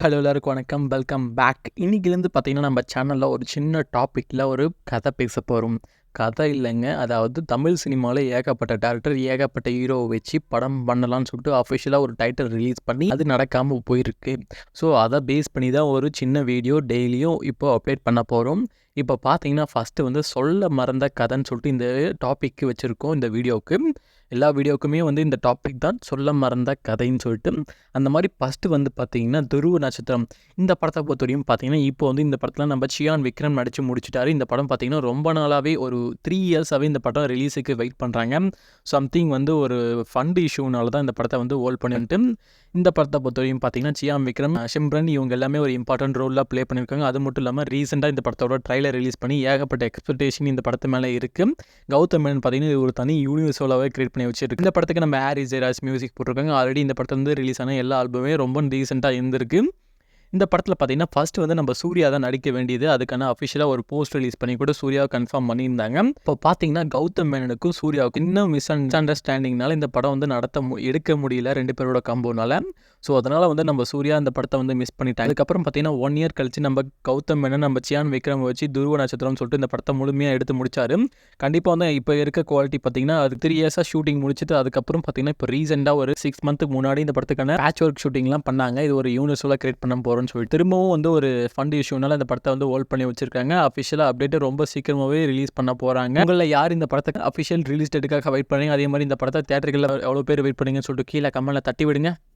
Hello எல்லாருக்கும் வணக்கம். Welcome back. இன்னைக்கிலேருந்து பார்த்தீங்கன்னா, நம்ம சேனல்ல ஒரு சின்ன டாபிக்ல ஒரு கதை பேச போறோம். கதை இல்லைங்க. அதாவது தமிழ் சினிமால ஏகப்பட்ட டேரக்டர், ஏகப்பட்ட ஹீரோவ வச்சு படம் பண்ணலான்னு சொல்லிட்டு அஃபிஷியலா ஒரு டைட்டில் ரிலீஸ் பண்ணி, அது நடக்காம போயிருக்கு. ஸோ, அத பேஸ் பண்ணி தான் ஒரு சின்ன வீடியோ டெய்லியும் இப்போ அப்டேட் பண்ண போறோம். இப்போ பார்த்தீங்கன்னா, ஃபர்ஸ்ட்டு வந்து சொல்ல மறந்த கதைன்னு சொல்லிட்டு இந்த டாபிக் வச்சிருக்கோம் இந்த வீடியோவுக்கு. எல்லா வீடியோக்குமே வந்து இந்த டாபிக் தான் சொல்ல மறந்த கதைன்னு சொல்லிட்டு. அந்த மாதிரி ஃபஸ்ட்டு வந்து பார்த்தீங்கன்னா, துருவ நட்சத்திரம். இந்த படத்தை பொறுத்தவரையும் பார்த்தீங்கன்னா, இப்போ வந்து இந்த படத்தில் நம்ம சியான் விக்ரம் நடித்து முடிச்சிட்டாரு. இந்த படம் பார்த்தீங்கன்னா, ரொம்ப நாளாகவே ஒரு 3 இயர்ஸாகவே இந்த படம் ரிலீஸுக்கு வெயிட் பண்ணுறாங்க. சம்திங் வந்து ஒரு ஃபண்ட் இஷ்யூனால தான் இந்த படத்தை வந்து ஹோல்ட் பண்ணிட்டு, இந்த படத்தை பொறுத்தவரையும் பார்த்தீங்கன்னா, சியான் விக்ரம், சிம்ரன் இவங்க எல்லாமே ஒரு இம்பார்ட்டன்ட் ரோலில் ப்ளே பண்ணியிருக்காங்க. அது மட்டும் இல்லாமல் ரீசெண்டாக இந்த படத்தோட ட்ரைலர் ரிலீஸ் பண்ணி ஏகப்பட்ட எக்ஸ்பெக்டேஷன் இந்த படத்து மேலே இருக்குது. கௌதம் மேனன் பார்த்தீங்கன்னா, இது ஒரு தனி யூனிவர்ஸாகவே கிரியேட் பண்ணி வச்சிருக்கு. இந்த படத்துக்கு நம்ம ஹாரிஸ் ஜெயராஜ் மியூசிக் போட்டிருக்காங்க. ஆல்ரெடி இந்த படத்தில் வந்து ரிலீஸ் ஆன எல்லா ஆல்பமே ரொம்ப ரீசெண்டாக இருந்திருக்கு. இந்த படத்தில் பார்த்தீங்கன்னா, ஃபர்ஸ்ட் வந்து நம்ம சூர்யா தான் நடிக்க வேண்டியது. அதுக்கான அஃபிஷியலாக ஒரு போஸ்ட் ரிலீஸ் பண்ணி கூட சூர்யாவை கன்ஃபார்ம் பண்ணியிருந்தாங்க. இப்போ பார்த்தீங்கன்னா, கௌதம் மேனனுக்கும் சூர்யாவுக்கும் இன்னும் மிஸ் அண்டர்ஸ்டாண்டிங்னால இந்த படம் வந்து எடுக்க முடியல 2 பேரோட காம்போனால. ஸோ, அதனால் வந்து நம்ம சூர்யா இந்த படத்தை வந்து மிஸ் பண்ணிட்டாங்க. அதுக்கப்புறம் பார்த்தீங்கன்னா, 1 இயர் கழிச்சு நம்ம கௌதம் மேனன், நம்ம சியான் விக்ரம் வச்சு துருவ நட்சத்திரம்னு சொல்லிட்டு இந்த படத்தை முழுமையாக எடுத்து முடிச்சாரு. கண்டிப்பாக வந்து இப்போ இருக்க குவாலிட்டி பார்த்தீங்கன்னா, அது 3 இயர்ஸாக ஷூட்டிங் முடிச்சுட்டு அதுக்கப்புறம் பார்த்தீங்கன்னா, இப்போ ரீசெண்டாக ஒரு 6 மந்த்துக்கு முன்னாடி இந்த படத்துக்கான பேட்ச் ஒர்க் ஷூட்டிங்லாம் பண்ணாங்க. இது ஒரு யூனிவர்ஸாக கிரியேட் பண்ண போகிறோம் சொல்லிட்டு திரும்பவும் வந்து ஒரு ஃபண்ட் இஷ்யூனால இந்த படத்தை வந்து ஹோல்ட் பண்ணி வச்சிருக்காங்க. அஃபிஷியலா அப்டேட் ரொம்ப சீக்கிரமாகவே ரிலீஸ் பண்ண போறாங்க. உங்கள யார் இந்த படத்துக்கு அஃபிஷியல் ரிலீஸ் டேட்டுக்காக வெயிட் பண்ணீங்க? அதே மாதிரி இந்த படத்தை தியேட்டர்களில் எவ்வளோ பேர் வெயிட் பண்ணீங்கன்னு சொல்லிட்டு கீழே கமெண்ட்ல தட்டி விடுங்க.